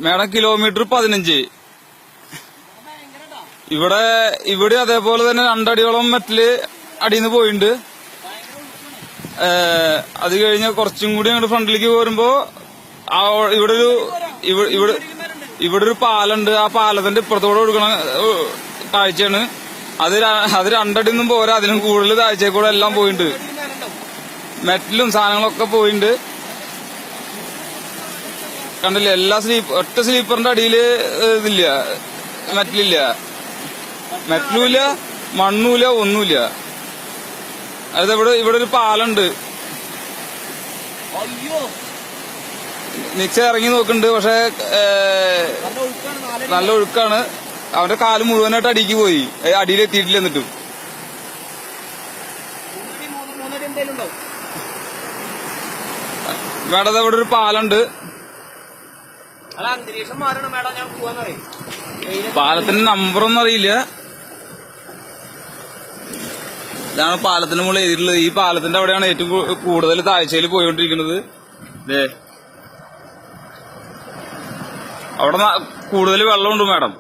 Madam kilometre 15. ഇവിടെ അതേപോലെ തന്നെ 2 അടിയോളം മെറ്റല് അടിയിന്ന് പോയിട്ടുണ്ട്. അത് കഴിഞ്ഞ് കുറച്ചും കൂടി അങ്ങോട്ട് ഫ്രണ്ടിലേക്ക് പോരുമ്പോ ഇവിടെ ഒരു പാലുണ്ട്. ആ പാലത്തിന്റെ ഇപ്പുറത്തോടെ കൊടുക്കണ കാഴ്ചയാണ്. അത് 2 അടിയൊന്നും പോരാ, അതിനും കൂടുതൽ താഴ്ചയിൽ കൂടെ എല്ലാം പോയിട്ടുണ്ട്. മെറ്റലും സാധനങ്ങളൊക്കെ പോയിട്ടുണ്ട്. കണ്ടില്ലേ, എല്ലാ ഒറ്റ സ്ലീപ്പറിന്റെ അടിയില് ഇതില്ല, മെറ്റലില്ല, മെറ്റലുമില്ല, മണ്ണുമില്ല, ഒന്നുമില്ല. അത് ഇവിടെ ഒരു പാലുണ്ട്. നിക്സ ഇറങ്ങി നോക്കുന്നുണ്ട്, പക്ഷെ നല്ല ഒഴുക്കാണ്. അവന്റെ കാല് മുഴുവനായിട്ട് അടിക്ക് പോയി, അടിയിലെത്തിയിട്ടില്ല. എന്നിട്ടും മേഡം ഇവിടെ ഒരു പാലുണ്ട്. പാലത്തിന്റെ നമ്പറൊന്നും അറിയില്ല. ഇതാണ് പാലത്തിന് മുകളിൽ എഴുതിയിട്ടുള്ളത്. ഈ പാലത്തിന്റെ അവിടെയാണ് ഏറ്റവും കൂടുതൽ താഴ്ചയിൽ പോയിക്കൊണ്ടിരിക്കുന്നത്. അവിടെ കൂടുതൽ വെള്ളമുണ്ട് മേഡം.